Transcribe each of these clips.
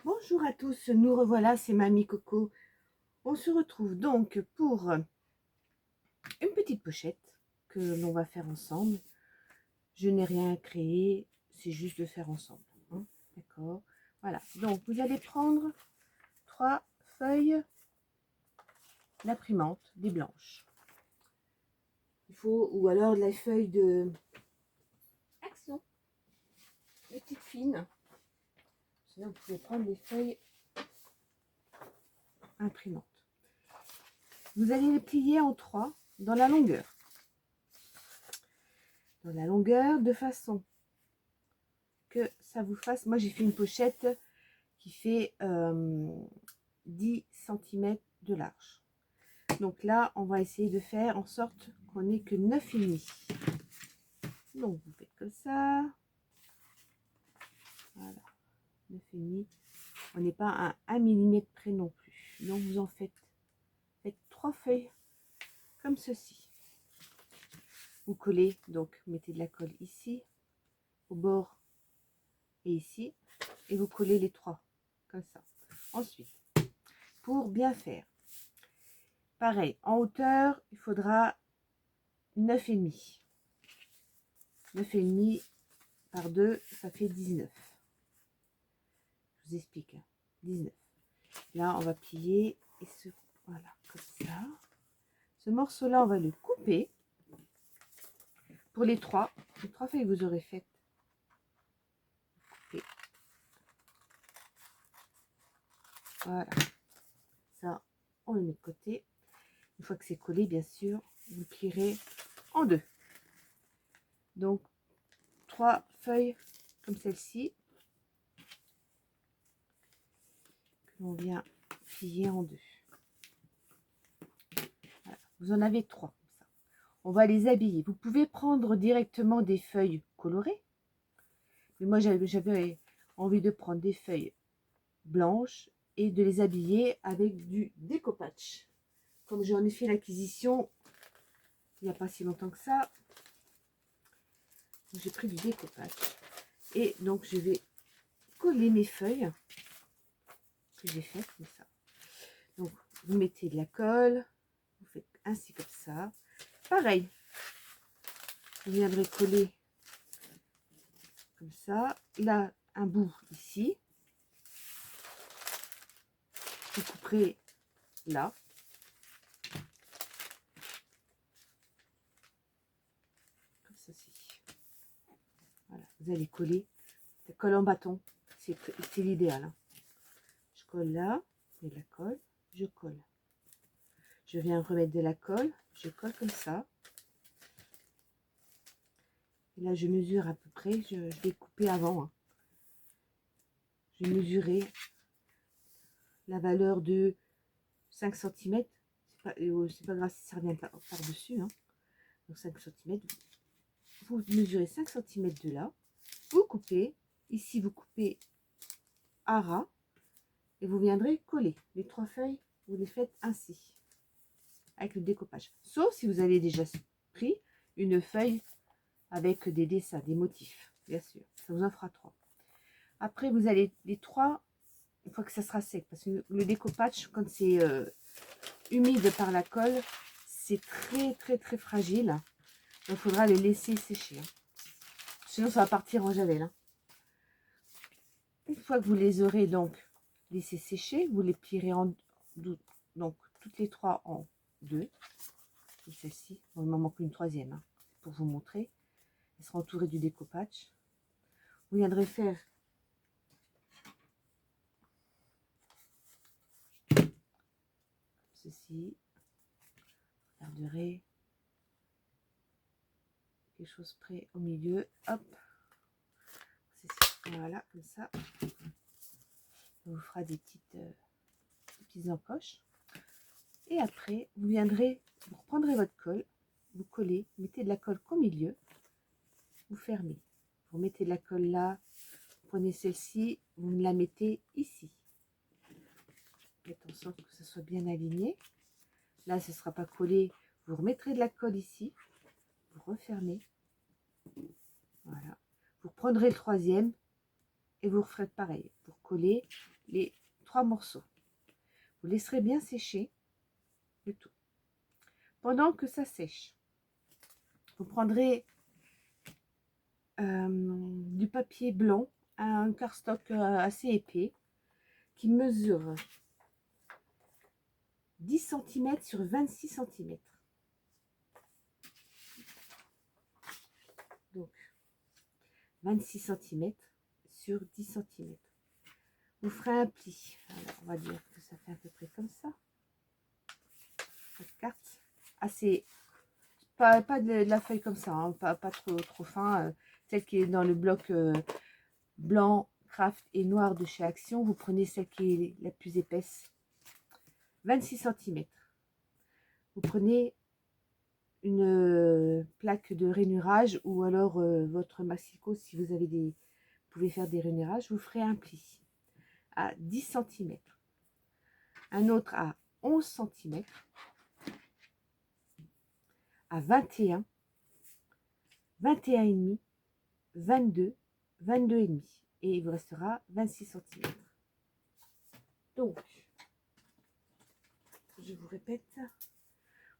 Bonjour à tous, nous revoilà, c'est Mamie Coco. On se retrouve donc pour une petite pochette que l'on va faire ensemble. Je n'ai rien créé, c'est juste de faire ensemble. Hein, d'accord. Voilà, donc vous allez prendre 3 feuilles d'imprimante, des blanches. Il faut, ou alors de la feuille de Action, les petites fines. Sinon, vous pouvez prendre des feuilles imprimantes. Vous allez les plier en 3 dans la longueur. De façon que ça vous fasse, moi j'ai fait une pochette qui fait 10 cm de large. Donc là on va essayer de faire en sorte qu'on n'ait que 9,5. Donc vous faites comme ça, voilà, 9,5. On n'est pas à 1 mm près non plus, donc vous en faites 3 feuilles comme ceci. Vous collez, donc mettez de la colle ici au bord et ici, et vous collez les 3 comme ça. Ensuite, pour bien faire, pareil, en hauteur, il faudra 9,5. 9,5 par 2, ça fait 19. Je vous explique, 19. Là, on va plier et voilà, comme ça. Ce morceau-là, on va le couper. Pour les 3 feuilles que vous aurez faites, coupez. Voilà. Ça, on le met de côté. Une fois que c'est collé, bien sûr, vous plierez en 2. Donc, 3 feuilles comme celle-ci que l'on vient plier en 2. Voilà. Vous en avez 3 comme ça. On va les habiller. Vous pouvez prendre directement des feuilles colorées, mais moi j'avais envie de prendre des feuilles blanches et de les habiller avec du découpage. Comme j'en ai fait l'acquisition il n'y a pas si longtemps que ça, j'ai pris du découpage et donc je vais coller mes feuilles que j'ai faites comme ça. Donc vous mettez de la colle, vous faites ainsi comme ça. Pareil, vous viendrez coller comme ça. Là, un bout ici. Vous couperez là. Comme ceci. Voilà, vous allez coller. La colle en bâton, c'est l'idéal. Hein. Je colle là, et de la colle, je colle. Je viens remettre de la colle, je colle comme ça. Et là, je mesure à peu près, je vais couper avant. Hein. Je vais mesurer la valeur de 5 cm. C'est pas grave si ça revient par-dessus. Hein. Donc 5 cm. Vous mesurez 5 cm de là. Vous coupez. Ici, vous coupez à ras. Et vous viendrez coller. Les 3 feuilles, vous les faites ainsi. Avec le découpage. Sauf si vous avez déjà pris une feuille avec des dessins, des motifs. Bien sûr. Ça vous en fera 3. Après, vous allez les 3, une fois que ça sera sec. Parce que le découpage, quand c'est humide par la colle, c'est très fragile. Donc il faudra les laisser sécher. Hein. Sinon ça va partir en javel. Hein. Une fois que vous les aurez donc laissés sécher, vous les plierez en donc toutes les 3 en 2. Et celle-ci, bon, il m'en manque une 3e hein, pour vous montrer. Elle sera entourée du découpage. Vous viendrez faire ceci. Vous regarderez quelque chose près au milieu. Hop. Voilà, comme ça. On vous fera des petites encoches. Et après, vous viendrez, vous reprendrez votre colle, vous collez, mettez de la colle qu'au milieu, vous fermez. Vous mettez de la colle là, vous prenez celle-ci, vous me la mettez ici. Faites en sorte que ce soit bien aligné. Là, ce ne sera pas collé. Vous remettrez de la colle ici, vous refermez. Voilà. Vous reprendrez le 3e et vous referez pareil. Vous coller les 3 morceaux. Vous laisserez bien sécher le tout. Pendant que ça sèche, vous prendrez du papier blanc, un cardstock assez épais, qui mesure 10 cm sur 26 cm. Donc, 26 cm sur 10 cm. Vous ferez un pli. Alors, on va dire que ça fait à peu près comme ça. Cette carte, assez, pas de la feuille comme ça, hein, pas trop fin. Celle qui est dans le bloc blanc, craft et noir de chez Action. Vous prenez celle qui est la plus épaisse. 26 cm. Vous prenez une plaque de rainurage ou alors votre maxico si vous avez des, vous pouvez faire des rainurages. Vous ferez un pli à 10 cm, un autre à 11 cm, à 21, 21,5, 22, 22,5 et il vous restera 26 cm. Donc, je vous répète,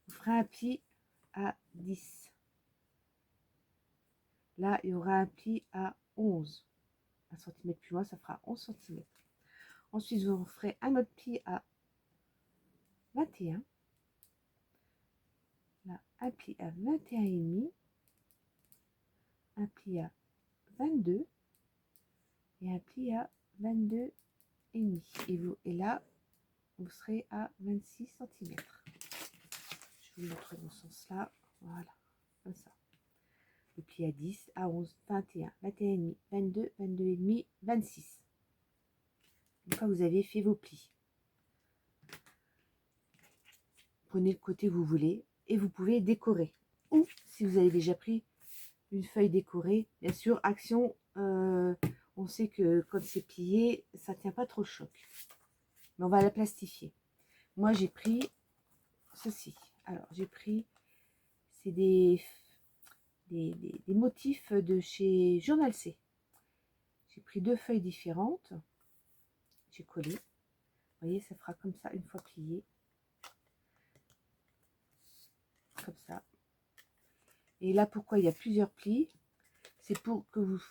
vous ferez un pli à 10. Là, il y aura un pli à 11. 1 cm plus loin, ça fera 11 cm. Ensuite, vous ferez un autre pli à 21. Là, un pli à 21,5. Un pli à 22. Et un pli à 22,5. Et là, vous serez à 26 cm. Je vous montre dans ce sens-là. Voilà, comme ça. Le pli à 10, à 11, 21, 21,5, 22, 22,5, 26. Une fois que vous avez fait vos plis, prenez le côté que vous voulez et vous pouvez décorer. Ou si vous avez déjà pris une feuille décorée, bien sûr, Action, on sait que quand c'est plié, ça ne tient pas trop le choc. Mais on va la plastifier. Moi, j'ai pris ceci. Alors, j'ai pris, c'est des motifs de chez Journal C. J'ai pris 2 feuilles différentes. J'ai collé. Vous voyez, ça fera comme ça une fois plié. Comme ça. Et là, pourquoi il y a plusieurs plis? C'est pour que vous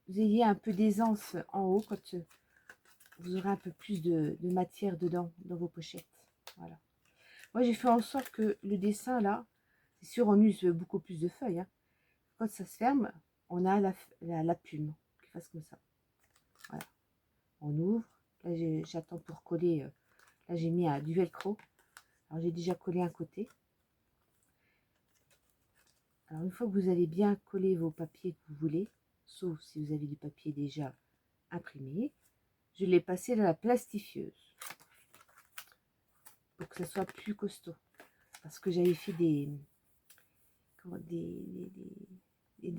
ayez un peu d'aisance en haut quand vous aurez un peu plus de matière dedans, dans vos pochettes. Voilà. Moi, j'ai fait en sorte que le dessin, là, c'est sûr, on use beaucoup plus de feuilles. Hein. Quand ça se ferme, on a la plume qui fasse comme ça. Voilà. On ouvre. Là, j'attends pour coller. Là, j'ai mis du velcro. Alors, j'ai déjà collé un côté. Alors, une fois que vous avez bien collé vos papiers que vous voulez, sauf si vous avez du papier déjà imprimé, je l'ai passé dans la plastifieuse pour que ça soit plus costaud. Parce que j'avais fait des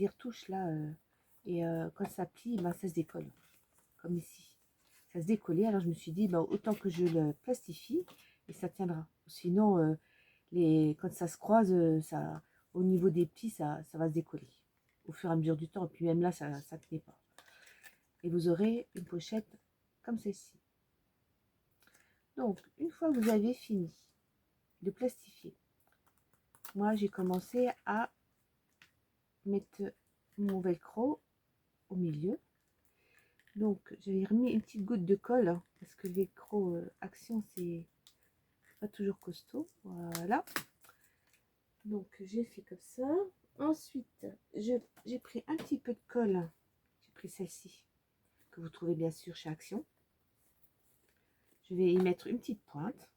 retouches là. Et quand ça plie, ben, ça se décolle. Comme ici. Ça se décollait. Alors, je me suis dit, ben, autant que je le plastifie et ça tiendra. Sinon, quand ça se croise, au niveau des plis, ça va se décoller au fur et à mesure du temps. Et puis même là, ça ne tenait pas. Et vous aurez une pochette comme celle-ci. Donc, une fois que vous avez fini de plastifier, moi, j'ai commencé à mettre mon velcro au milieu. Donc, j'avais remis une petite goutte de colle, hein, parce que le velcro Action, c'est pas toujours costaud. Voilà. Donc, j'ai fait comme ça. Ensuite, j'ai pris un petit peu de colle. J'ai pris celle-ci, que vous trouvez bien sûr chez Action. Je vais y mettre une petite pointe.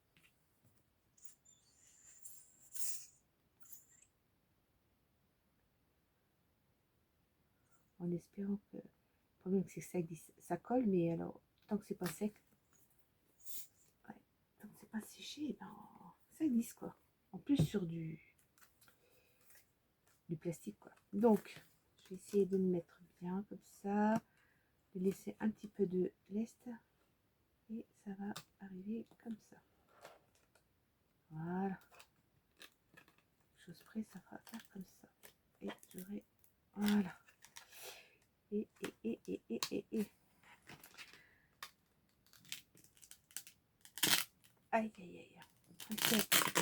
En espérant que... Le problème, c'est que ça colle, mais alors, tant que c'est pas sec, ouais, tant que c'est pas séché, ben, ça glisse, quoi. En plus, sur du plastique, quoi. Donc, je vais essayer de le mettre bien, comme ça. De laisser un petit peu de lest. Et ça va arriver comme ça. Voilà. Chose près, ça va faire comme ça. Et j'aurai... Voilà. Et. Aïe, aïe, aïe.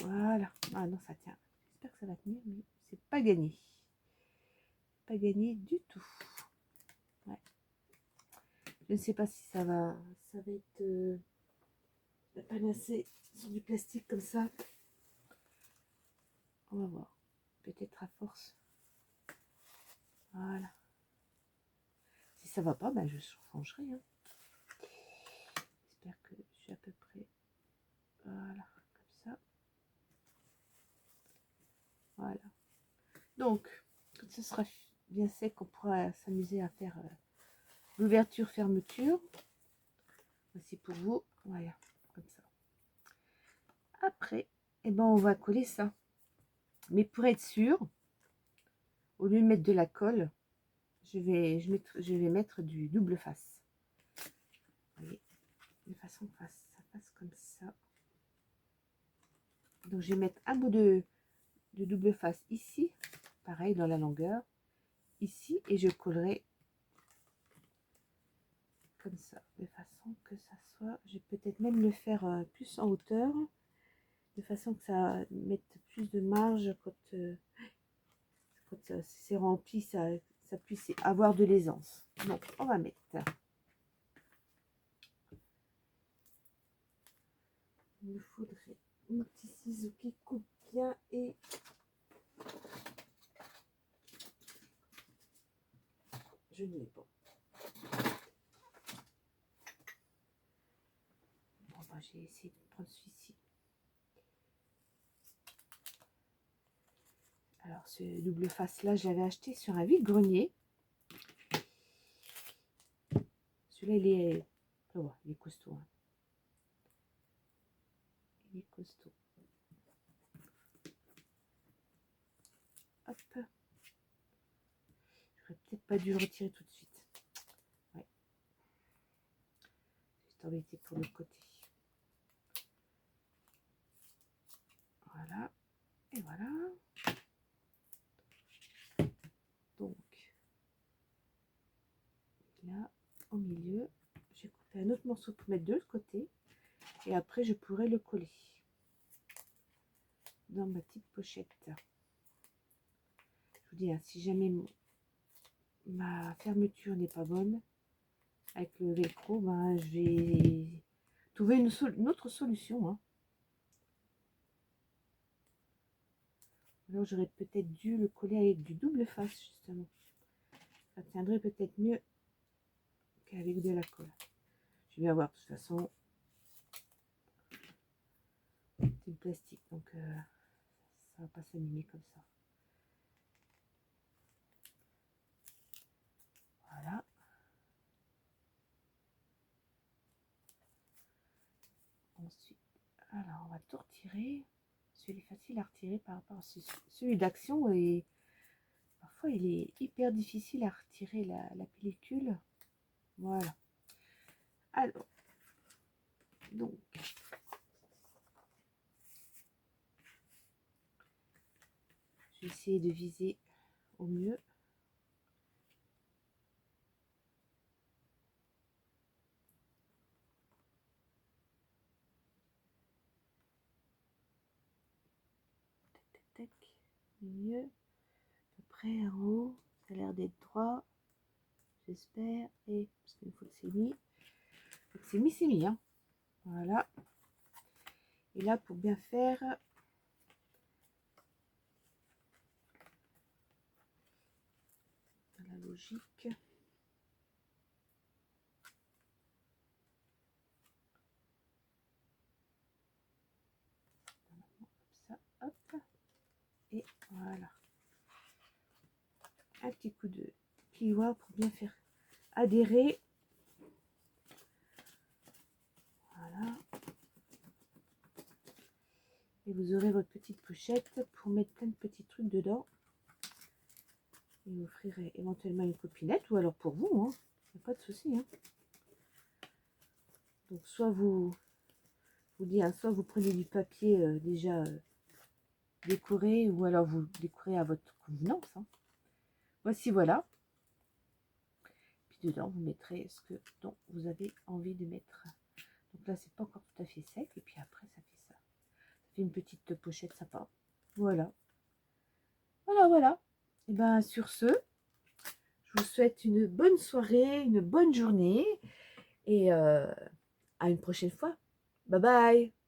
Voilà. Ah non, ça tient. J'espère que ça va tenir, mais c'est pas gagné. Pas gagné du tout. Ouais. Je ne sais pas si ça va être la panacée sur du plastique comme ça. On va voir. Peut-être à force. Voilà. Si ça va pas, ben je changerai. Hein. J'espère que je suis à peu près. Voilà, comme ça. Voilà. Donc, quand ce sera bien sec, on pourra s'amuser à faire l'ouverture-fermeture. Voici pour vous. Voilà, comme ça. Après, eh ben, on va coller ça. Mais pour être sûr, au lieu de mettre de la colle, je vais mettre du double face. Vous voyez, de façon que ça fasse comme ça. Donc, je vais mettre un bout de double face ici, pareil dans la longueur, ici, et je collerai comme ça, de façon que ça soit, je vais peut-être même le faire plus en hauteur, de façon que ça mette plus de marge quand c'est rempli, ça puisse avoir de l'aisance. Donc, on va mettre. Il me faudrait un petit ciseau qui coupe bien et je ne l'ai pas. Bon, bah, j'ai essayé de prendre celui-ci. Alors, ce double face là, je l'avais acheté sur un vide-grenier. Celui-là, il est costaud. Hein. Il est costaud. Hop. J'aurais peut-être pas dû le retirer tout de suite. Ouais. Juste embêté pour le côté. Voilà. Et voilà. Donc, là, au milieu, j'ai coupé un autre morceau pour mettre de l'autre côté. Et après, je pourrai le coller dans ma petite pochette. Je vous dis, hein, si jamais ma fermeture n'est pas bonne, avec le velcro, ben, je vais trouver une autre solution. Hein. Alors, j'aurais peut-être dû le coller avec du double face, justement. Ça tiendrait peut-être mieux qu'avec de la colle. Je vais avoir, de toute façon, du plastique, donc ça va pas s'animer comme ça. Voilà. Ensuite, alors on va tout retirer. Celui est facile à retirer par rapport à celui d'action et parfois il est hyper difficile à retirer la pellicule. Voilà. Alors, donc, je vais essayer de viser au mieux. Tac, tac, tac. Milieu. À peu près en haut. Ça a l'air d'être droit. J'espère. Et parce qu'il faut que c'est mis. C'est mis, hein. Voilà. Et là, pour bien faire, dans la logique, comme ça, hop, et voilà. Un petit coup de plioir pour bien faire adhérer. Voilà. Et vous aurez votre petite pochette pour mettre plein de petits trucs dedans. Et vous offrirez éventuellement une copinette ou alors pour vous, hein. Il n'y a pas de souci. Hein. Donc soit vous dites, hein, soit vous prenez du papier déjà décoré ou alors vous décorez à votre convenance. Hein. Voici, voilà. Puis dedans, vous mettrez ce dont vous avez envie de mettre. Donc Donc là, c'est pas encore tout à fait sec. Et puis après, ça fait ça. Ça fait une petite pochette sympa. Voilà. Voilà, voilà. Et bien, sur ce, je vous souhaite une bonne soirée, une bonne journée. Et à une prochaine fois. Bye bye.